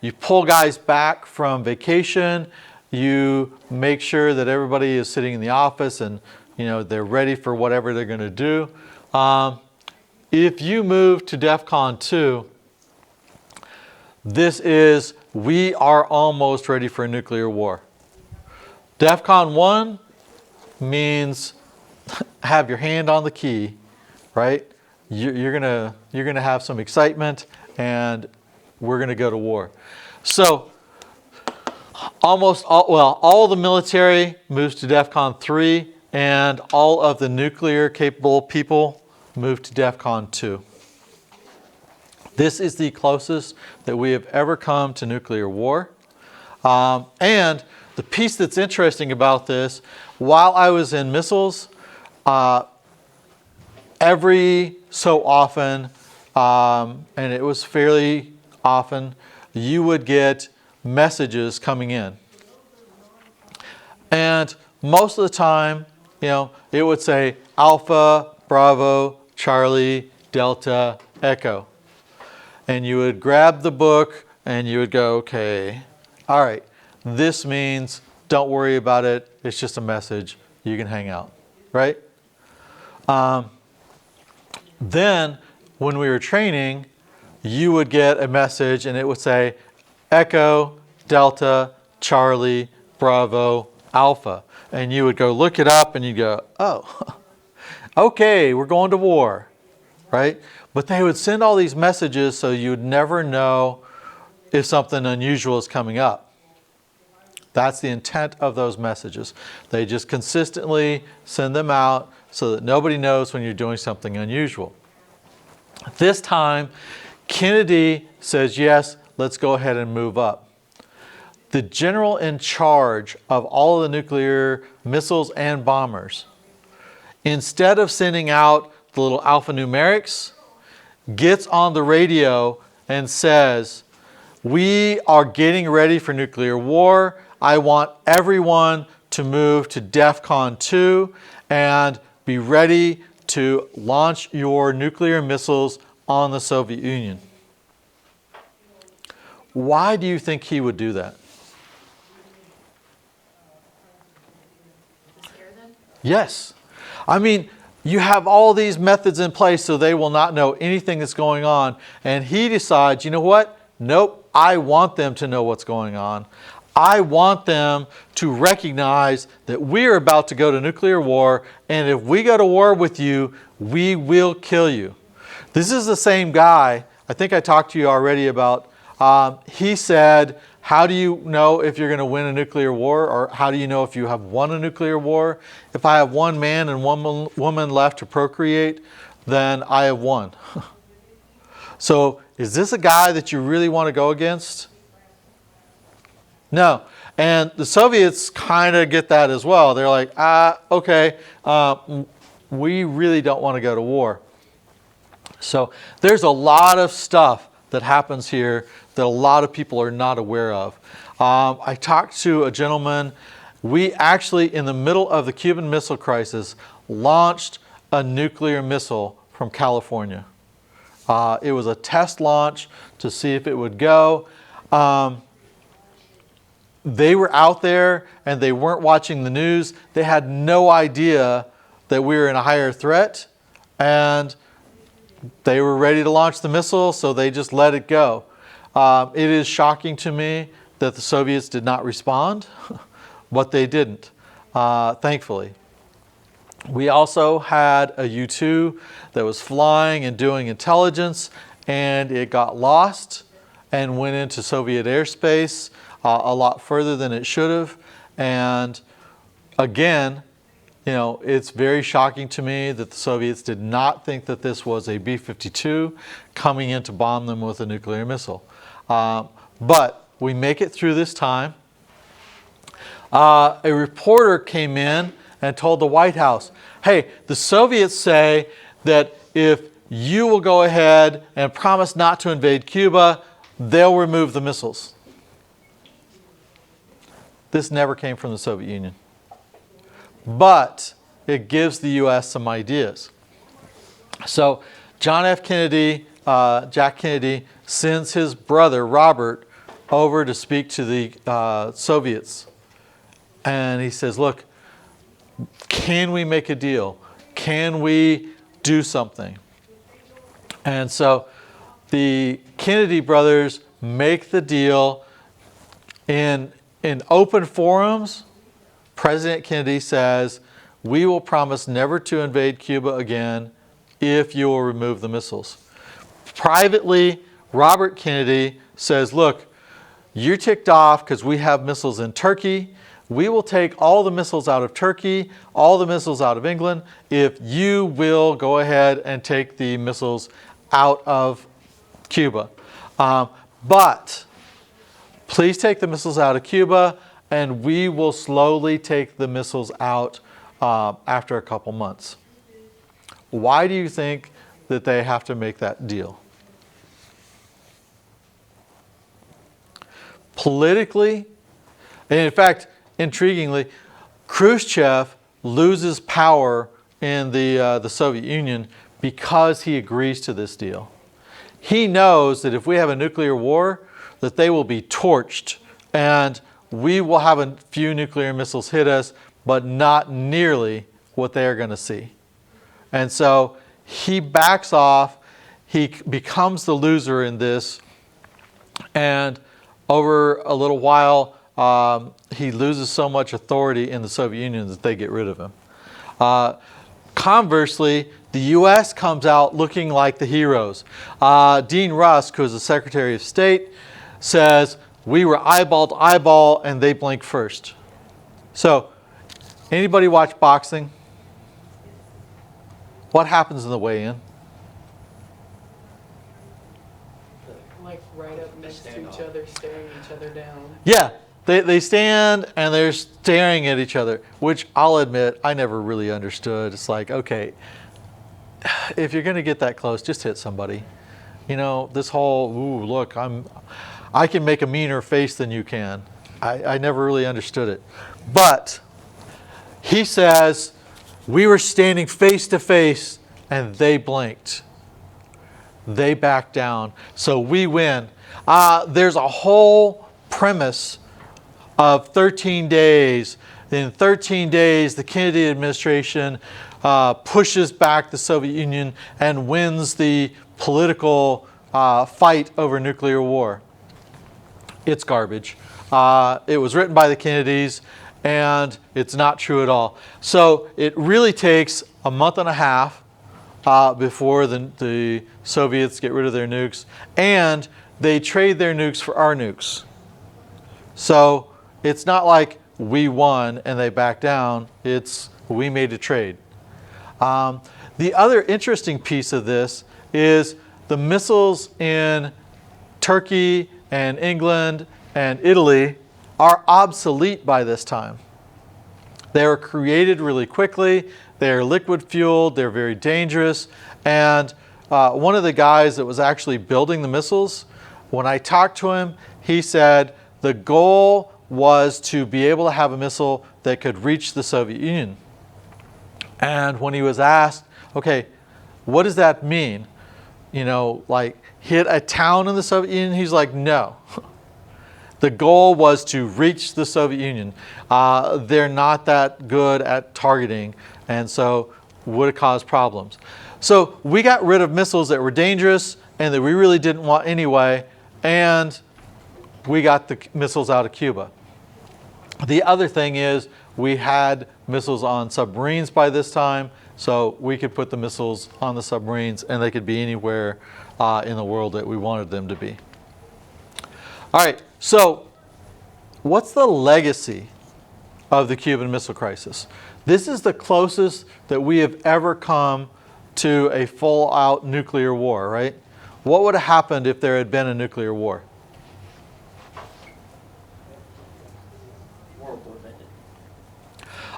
you pull guys back from vacation. You make sure that everybody is sitting in the office and they're ready for whatever they're going to do. If you move to DEFCON 2, this is, we are almost ready for a nuclear war. DEFCON 1 means have your hand on the key, right? You're gonna have some excitement, and we're gonna go to war. So all the military moves to DEFCON 3, and all of the nuclear capable people move to DEFCON 2. This is the closest that we have ever come to nuclear war. And the piece that's interesting about this, while I was in missiles, every so often, and it was fairly often, you would get messages coming in. And most of the time, it would say Alpha, Bravo, Charlie, Delta, Echo. And you would grab the book and you would go, okay, all right, this means don't worry about it. It's just a message. You can hang out, right? Then when we were training, you would get a message and it would say Echo, Delta, Charlie, Bravo, Alpha. And you would go look it up and you go, oh, okay, we're going to war, right? But they would send all these messages so you'd never know if something unusual is coming up. That's the intent of those messages. They just consistently send them out so that nobody knows when you're doing something unusual. This time, Kennedy says, yes, let's go ahead and move up. The general in charge of all of the nuclear missiles and bombers, instead of sending out the little alphanumerics, gets on the radio and says, we are getting ready for nuclear war. I want everyone to move to DEFCON 2 and be ready to launch your nuclear missiles on the Soviet Union. Why do you think he would do that? Scare them? Yes. I mean, you have all these methods in place so they will not know anything that's going on. And he decides, you know what? Nope, I want them to know what's going on. I want them to recognize that we're about to go to nuclear war, and if we go to war with you, we will kill you. This is the same guy, I think I talked to you already about, he said, how do you know if you're going to win a nuclear war, or how do you know if you have won a nuclear war? If I have one man and one woman left to procreate, then I have won. So is this a guy that you really want to go against? No. And the Soviets kind of get that as well. They're like, okay, we really don't want to go to war. So there's a lot of stuff that happens here that a lot of people are not aware of. I talked to a gentleman. We actually, in the middle of the Cuban Missile Crisis, launched a nuclear missile from California. It was a test launch to see if it would go. They were out there and they weren't watching the news. They had no idea that we were in a higher threat, and they were ready to launch the missile, so they just let it go. It is shocking to me that the Soviets did not respond, but they didn't, thankfully. We also had a U-2 that was flying and doing intelligence, and it got lost and went into Soviet airspace a lot further than it should have. And again, it's very shocking to me that the Soviets did not think that this was a B-52 coming in to bomb them with a nuclear missile. But we make it through this time. A reporter came in and told the White House, hey, the Soviets say that if you will go ahead and promise not to invade Cuba, they'll remove the missiles. This never came from the Soviet Union. But it gives the U.S. some ideas. So John F. Kennedy, Jack Kennedy, sends his brother, Robert, over to speak to the Soviets. And he says, look, can we make a deal? Can we do something? And so the Kennedy brothers make the deal in open forums. President Kennedy says, we will promise never to invade Cuba again if you will remove the missiles. Privately, Robert Kennedy says, look, you're ticked off because we have missiles in Turkey. We will take all the missiles out of Turkey, all the missiles out of England, if you will go ahead and take the missiles out of Cuba. But please take the missiles out of Cuba, and we will slowly take the missiles out after a couple months. Why do you think that they have to make that deal? Politically, and in fact, intriguingly, Khrushchev loses power in the Soviet Union because he agrees to this deal. He knows that if we have a nuclear war, that they will be torched, and we will have a few nuclear missiles hit us, but not nearly what they are going to see. And so he backs off, he becomes the loser in this, and over a little while, he loses so much authority in the Soviet Union that they get rid of him. Conversely, the U.S. comes out looking like the heroes. Dean Rusk, who is the Secretary of State, says, we were eyeball to eyeball and they blinked first. So, anybody watch boxing? What happens in the weigh-in? Like right up next to each other, staring each other down. Yeah, they stand and they're staring at each other, which I'll admit I never really understood. It's like, okay, if you're going to get that close, just hit somebody. You know, this whole, ooh, look, I can make a meaner face than you can. I never really understood it. But he says, we were standing face to face and they blinked. They backed down. So we win. There's a whole premise of 13 days. In 13 days, the Kennedy administration pushes back the Soviet Union and wins the political fight over nuclear war. It's garbage. It was written by the Kennedys, and it's not true at all. So it really takes a month and a half before the Soviets get rid of their nukes, and they trade their nukes for our nukes. So it's not like we won and they backed down. It's we made a trade. The other interesting piece of this is the missiles in Turkey and England and Italy are obsolete by this time. They were created really quickly. They're liquid fueled. They're very dangerous. And one of the guys that was actually building the missiles, when I talked to him, he said the goal was to be able to have a missile that could reach the Soviet Union. And when he was asked, okay, what does that mean? You know, like hit a town in the Soviet Union? He's like, no. The goal was to reach the Soviet Union. They're not that good at targeting, and so would have caused problems. So we got rid of missiles that were dangerous and that we really didn't want anyway, and we got the missiles out of Cuba. The other thing is we had missiles on submarines by this time, so we could put the missiles on the submarines and they could be anywhere in the world that we wanted them to be. All right, so what's the legacy of the Cuban Missile Crisis? This is the closest that we have ever come to a full-out nuclear war, right? What would have happened if there had been a nuclear war? World would have ended.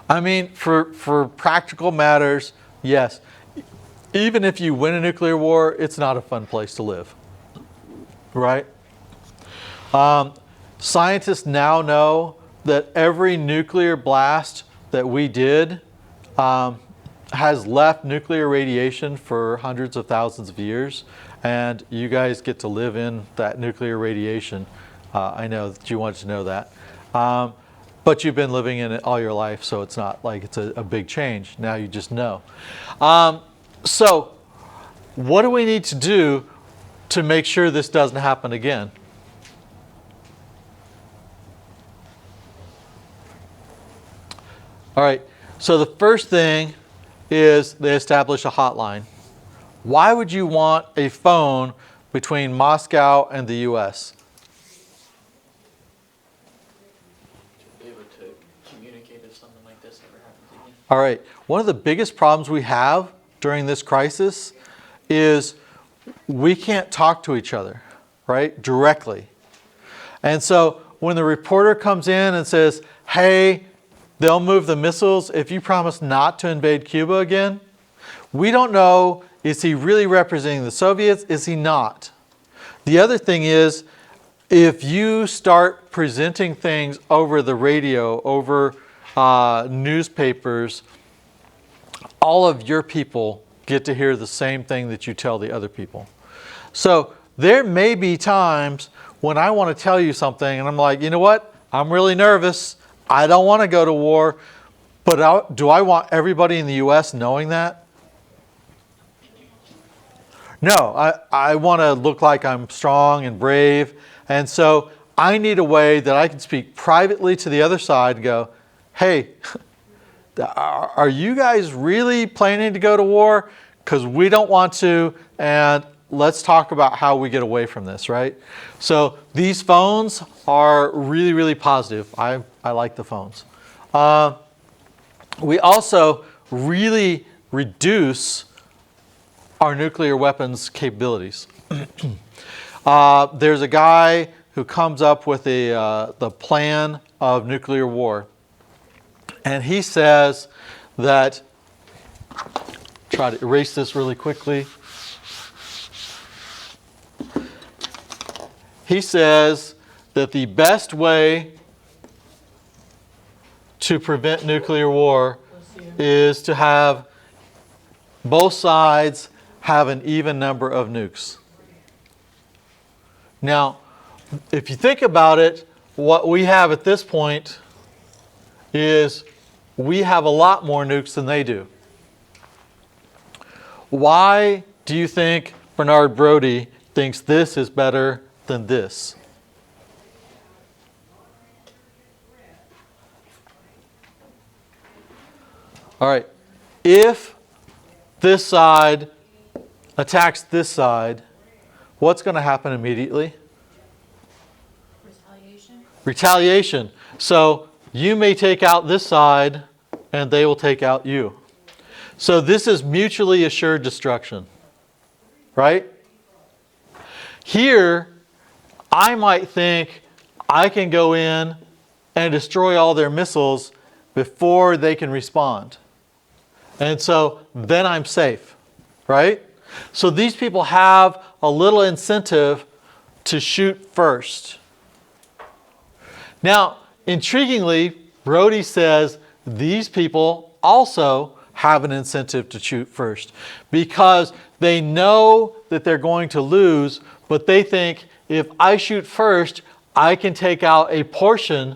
I mean, for practical matters, yes. Even if you win a nuclear war, it's not a fun place to live, right? Scientists now know that every nuclear blast that we did has left nuclear radiation for hundreds of thousands of years, and you guys get to live in that nuclear radiation I know that you wanted to know that. But you've been living in it all your life, so it's not like it's a big change. Now you just know. So what do we need to do to make sure this doesn't happen again? All right, so the first thing is they establish a hotline. Why would you want a phone between Moscow and the US? To be able to communicate if something like this ever happens again. All right, one of the biggest problems we have during this crisis is we can't talk to each other, right, directly. And so when the reporter comes in and says, hey, they'll move the missiles if you promise not to invade Cuba again, we don't know, is he really representing the Soviets? Is he not? The other thing is, if you start presenting things over the radio, over newspapers, all of your people get to hear the same thing that you tell the other people. So there may be times when I want to tell you something and I'm like, you know what? I'm really nervous. I don't want to go to war, but do I want everybody in the US knowing that? No, I want to look like I'm strong and brave. And so I need a way that I can speak privately to the other side and go, hey, are you guys really planning to go to war? Because we don't want to, and let's talk about how we get away from this, right? So these phones are really, really positive. I like the phones. We also really reduce our nuclear weapons capabilities. There's a guy who comes up with the plan of nuclear war. And he says that, try to erase this really quickly. He says that the best way to prevent nuclear war is to have both sides have an even number of nukes. Now, if you think about it, what we have at this point is we have a lot more nukes than they do. Why do you think Bernard Brodie thinks this is better than this? All right, if this side attacks this side, what's going to happen immediately? Retaliation? Retaliation. So you may take out this side and they will take out you. So this is mutually assured destruction, right? Here, I might think I can go in and destroy all their missiles before they can respond. And so then I'm safe, right? So these people have a little incentive to shoot first. Now, intriguingly, Brodie says these people also have an incentive to shoot first because they know that they're going to lose, but they think if I shoot first, I can take out a portion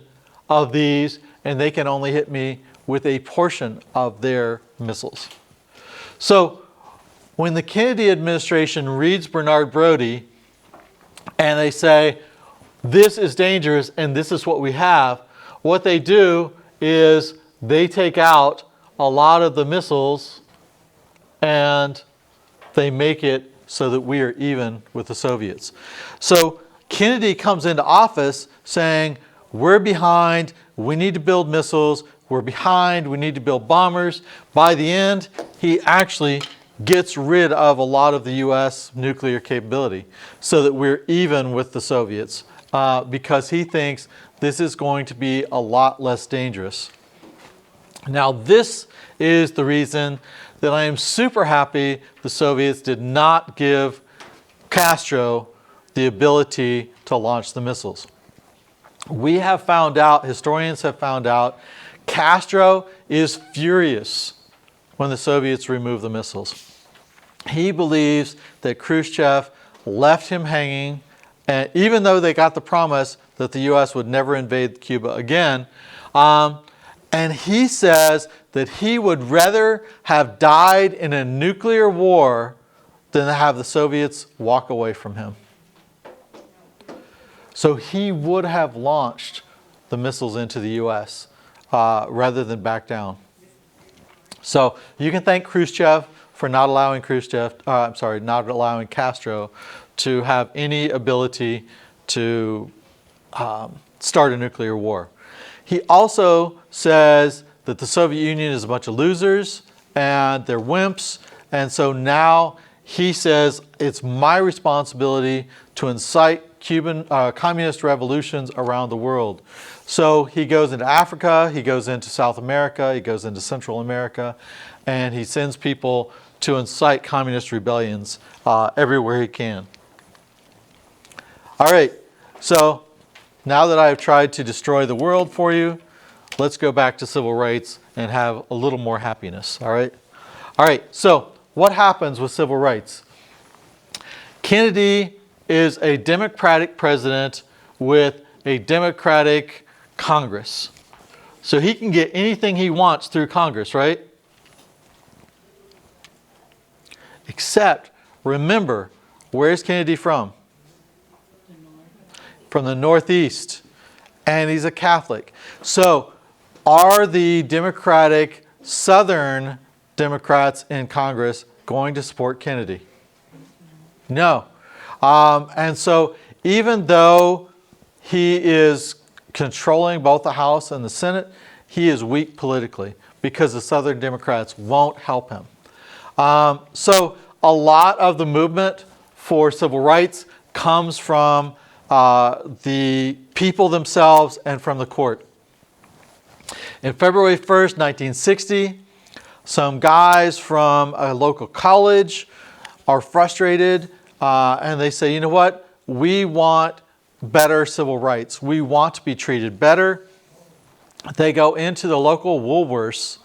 of these and they can only hit me with a portion of their missiles. So when the Kennedy administration reads Bernard Brodie and they say, this is dangerous and this is what we have, what they do is they take out a lot of the missiles and they make it so that we are even with the Soviets. So Kennedy comes into office saying, we're behind, we need to build missiles, we're behind, we need to build bombers. By the end, he actually gets rid of a lot of the US nuclear capability so that we're even with the Soviets because he thinks this is going to be a lot less dangerous. Now, this is the reason that I am super happy the Soviets did not give Castro the ability to launch the missiles. We have found out, historians have found out, Castro is furious when the Soviets remove the missiles. He believes that Khrushchev left him hanging And even though they got the promise that the U.S. would never invade Cuba again, and he says that he would rather have died in a nuclear war than to have the Soviets walk away from him. So he would have launched the missiles into the U.S. Rather than back down. So you can thank Khrushchev for not allowing not allowing Castro to have any ability to start a nuclear war. He also says that the Soviet Union is a bunch of losers and they're wimps, and so now he says it's my responsibility to incite Cuban communist revolutions around the world. So he goes into Africa, he goes into South America, he goes into Central America, and he sends people to incite communist rebellions everywhere he can. All right, so now that I've tried to destroy the world for you, let's go back to civil rights and have a little more happiness, all right? All right, so what happens with civil rights? Kennedy is a Democratic president with a Democratic Congress. So he can get anything he wants through Congress, right? Except, remember, where's Kennedy from? From the Northeast. And he's a Catholic. So are the Democratic Southern Democrats in Congress going to support Kennedy? No. And so even though he is controlling both the House and the Senate, he is weak politically because the Southern Democrats won't help him. So a lot of the movement for civil rights comes from the people themselves and from the court. In February 1st, 1960, some guys from a local college are frustrated and they say, you know what? We want better civil rights. We want to be treated better. They go into the local Woolworths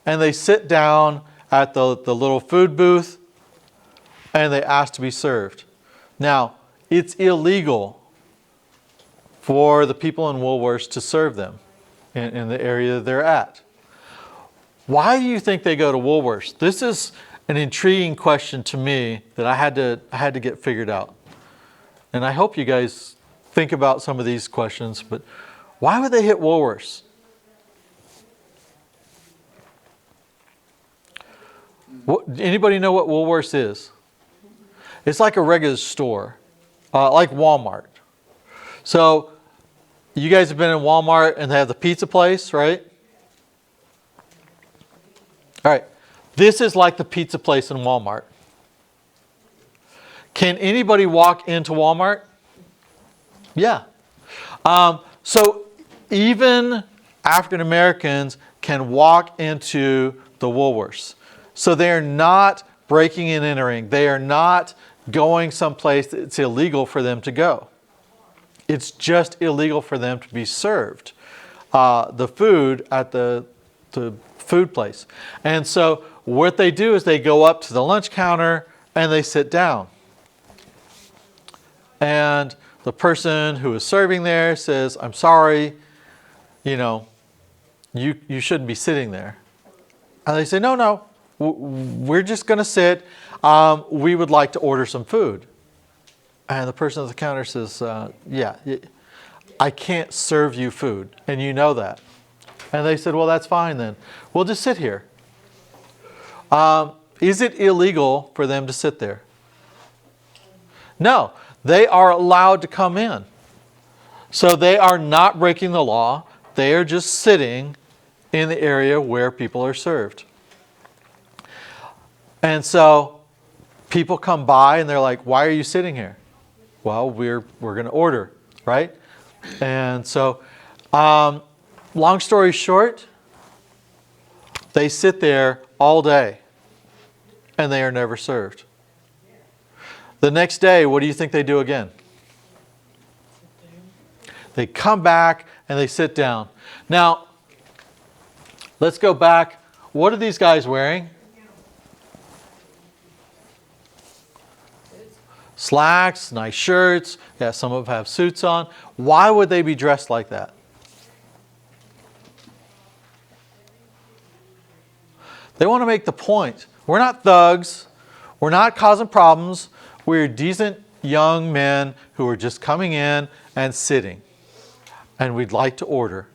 and they sit down at the little food booth and they ask to be served. Now, it's illegal for the people in Woolworths to serve them in the area they're at. Why do you think they go to Woolworths? This is an intriguing question to me that I had to get figured out. And I hope you guys think about some of these questions, but why would they hit Woolworths? Anybody know what Woolworths is? It's like a regular store, like Walmart. So you guys have been in Walmart and they have the pizza place, right? All right. This is like the pizza place in Walmart. Can anybody walk into Walmart? Yeah. So even African Americans can walk into the Woolworths. So they're not breaking and entering. They are not going someplace it's illegal for them to go. It's just illegal for them to be served the food at the food place. And so what they do is they go up to the lunch counter and they sit down. And the person who is serving there says, I'm sorry, you shouldn't be sitting there. And they say, no, we're just going to sit. We would like to order some food. And the person at the counter says, yeah, I can't serve you food. And you know that. And they said, well, that's fine then. We'll just sit here. Is it illegal for them to sit there? No, they are allowed to come in. So they are not breaking the law. They are just sitting in the area where people are served. And so people come by and they're like, why are you sitting here? Well, we're going to order, right? And so, long story short, they sit there all day and they are never served. The next day, what do you think they do again? They come back and they sit down. Now, let's go back. What are these guys wearing? slacks, nice shirts. Yeah, some of them have suits on. Why would they be dressed like that? They want to make the point. We're not thugs. We're not causing problems. We're decent young men who are just coming in and sitting. And we'd like to order.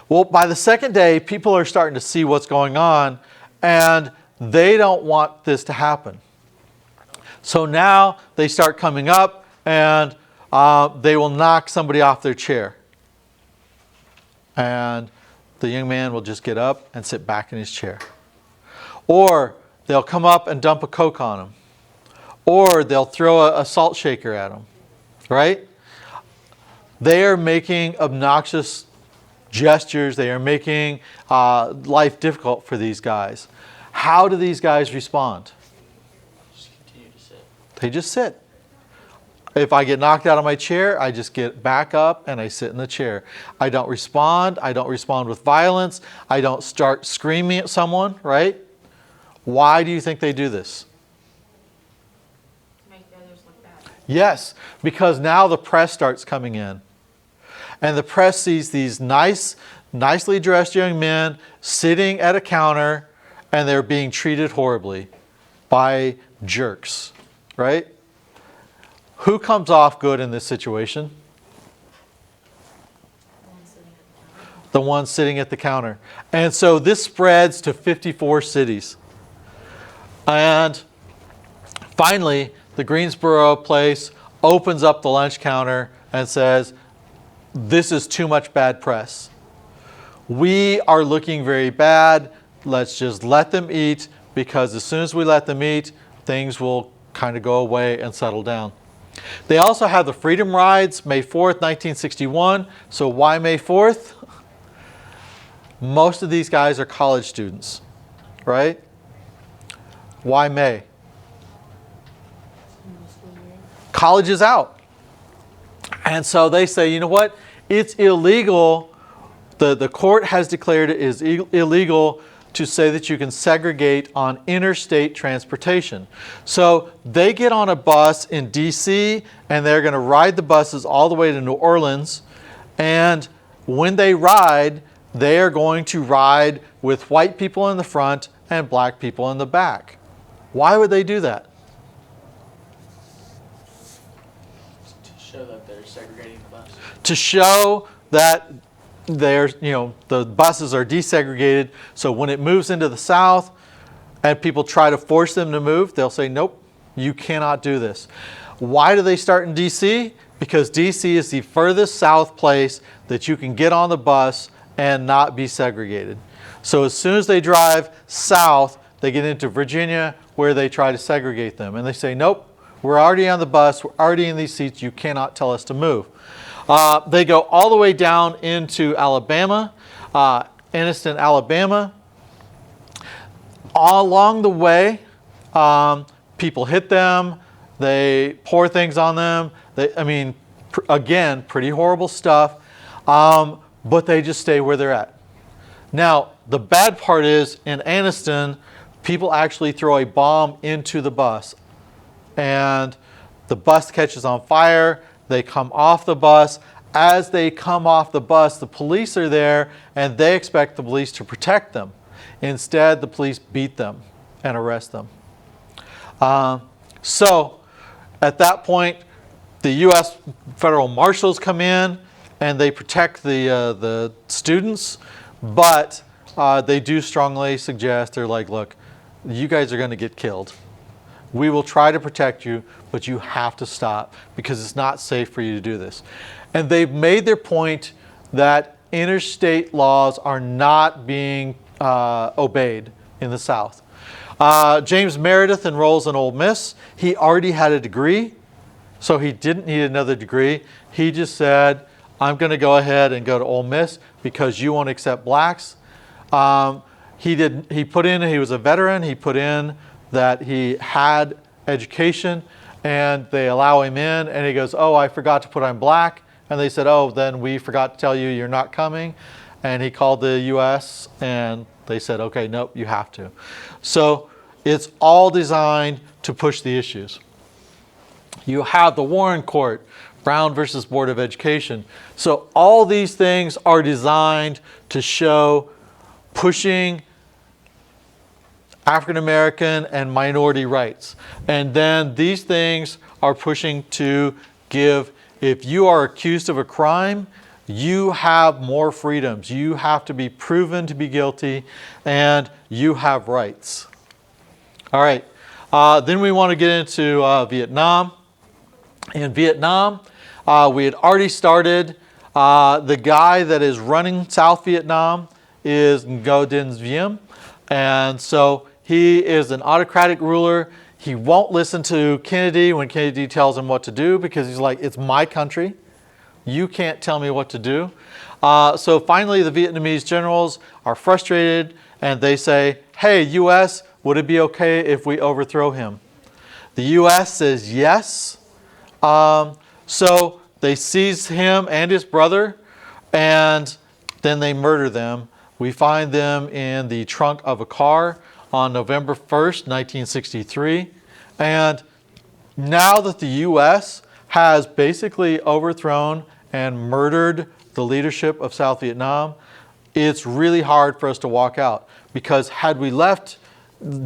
Well, by the second day, people are starting to see what's going on, and they don't want this to happen. So now they start coming up, and they will knock somebody off their chair. And the young man will just get up and sit back in his chair. Or they'll come up and dump a Coke on him. Or they'll throw a salt shaker at him. Right? They are making obnoxious gestures. They are making life difficult for these guys. How do these guys respond? Just continue to sit. They just sit. If I get knocked out of my chair, I just get back up and I sit in the chair. I don't respond. I don't respond with violence. I don't start screaming at someone, right? Why do you think they do this? To make the others look bad. Yes, because now the press starts coming in. And the press sees these nicely dressed young men sitting at a counter, and they're being treated horribly by jerks, right? Who comes off good in this situation? The one sitting at the counter. And so this spreads to 54 cities. And finally, the Greensboro place opens up the lunch counter and says, this is too much bad press. We are looking very bad. Let's just let them eat, because as soon as we let them eat, things will kind of go away and settle down. They also have the Freedom Rides, May 4th, 1961. So why May 4th? Most of these guys are college students, right? Why May? College is out. And so they say, you know what? It's illegal. The court has declared it is illegal to say that you can segregate on interstate transportation. So they get on a bus in DC, and they're going to ride the buses all the way to New Orleans. And when they ride, they are going to ride with white people in the front and black people in the back. Why would they do that? To show that they're segregating the bus. To show that the buses are desegregated, so when it moves into the South and people try to force them to move, they'll say, nope, you cannot do this. Why do they start in DC? Because DC is the furthest south place that you can get on the bus and not be segregated. So as soon as they drive south, they get into Virginia, where they try to segregate them. And they say, nope, we're already on the bus, we're already in these seats, you cannot tell us to move. They go all the way down into Alabama, Anniston, Alabama. All along the way, people hit them, they pour things on them. Again, pretty horrible stuff, but they just stay where they're at. Now, the bad part is, in Anniston, people actually throw a bomb into the bus, and the bus catches on fire. They come off the bus. As they come off the bus, the police are there, and they expect the police to protect them. Instead, the police beat them and arrest them. So at that point, the U.S. federal marshals come in, and they protect the students, but they do strongly suggest, they're like, look, you guys are going to get killed. We will try to protect you, but you have to stop, because it's not safe for you to do this. And they've made their point that interstate laws are not being obeyed in the South. James Meredith enrolls in Ole Miss. He already had a degree, so he didn't need another degree. He just said, I'm going to go ahead and go to Ole Miss because you won't accept blacks. He was a veteran. He put in that he had education, and they allow him in, and he goes, oh, I forgot to put I'm black. And they said, oh, then we forgot to tell you you're not coming. And he called the U.S. and they said, okay, nope, you have to. So it's all designed to push the issues. You have the Warren Court, Brown versus Board of Education. So all these things are designed to show pushing African American and minority rights. And then these things are pushing to give, if you are accused of a crime, you have more freedoms. You have to be proven to be guilty, and you have rights. All right. Then we want to get into Vietnam. In Vietnam, we had already started. The guy that is running South Vietnam is Ngo Dinh Diem. And so he is an autocratic ruler. He won't listen to Kennedy when Kennedy tells him what to do because he's like, it's my country. You can't tell me what to do. So finally, the Vietnamese generals are frustrated and they say, hey, U.S., would it be okay if we overthrow him? The U.S. says yes. So they seize him and his brother, and then they murder them. We find them in the trunk of a car on November 1st, 1963. And now that the U.S. has basically overthrown and murdered the leadership of South Vietnam, it's really hard for us to walk out. Because had we left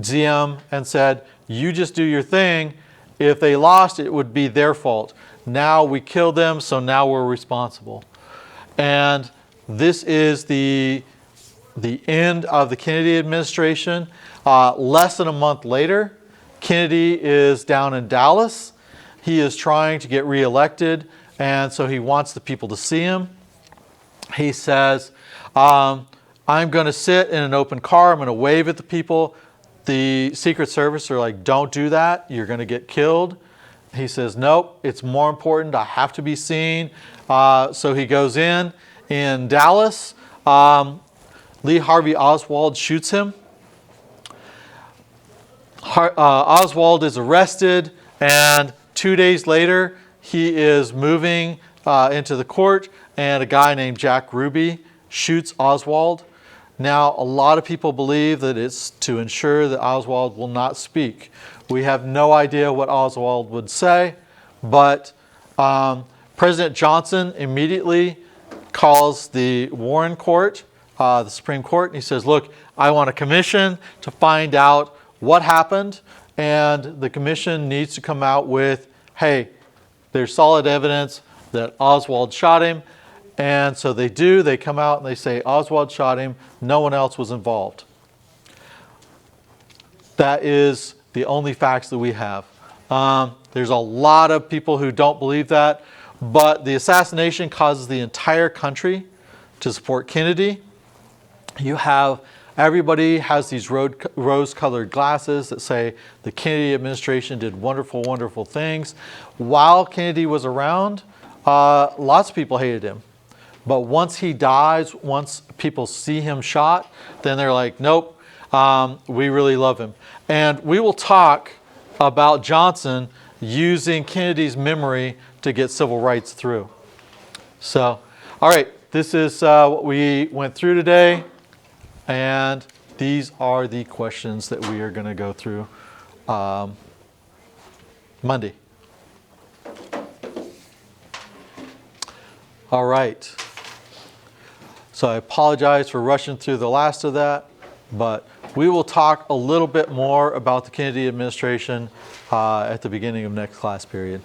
Diem and said, you just do your thing, if they lost, it would be their fault. Now we killed them, so now we're responsible. And this is the end of the Kennedy administration. Less than a month later, Kennedy is down in Dallas. He is trying to get reelected, and so he wants the people to see him. He says, I'm going to sit in an open car. I'm going to wave at the people. The Secret Service are like, don't do that. You're going to get killed. He says, nope, it's more important. I have to be seen. So he goes in Dallas. Lee Harvey Oswald shoots him. Oswald is arrested, and 2 days later, he is moving into the court, and a guy named Jack Ruby shoots Oswald. Now, a lot of people believe that it's to ensure that Oswald will not speak. We have no idea what Oswald would say, but President Johnson immediately calls the Warren Court, the Supreme Court, and he says, look, I want a commission to find out what happened, and the commission needs to come out with, hey, there's solid evidence that Oswald shot him. And so they do. They come out and they say Oswald shot him. No one else was involved. That is the only facts that we have. There's a lot of people who don't believe that, but the assassination causes the entire country to support Kennedy. You have everybody has these rose-colored glasses that say the Kennedy administration did wonderful, wonderful things. While Kennedy was around, lots of people hated him. But once he dies, once people see him shot, then they're like, nope, we really love him. And we will talk about Johnson using Kennedy's memory to get civil rights through. So, all right, this is what we went through today. And these are the questions that we are going to go through Monday. All right. So I apologize for rushing through the last of that, but we will talk a little bit more about the Kennedy administration at the beginning of next class period.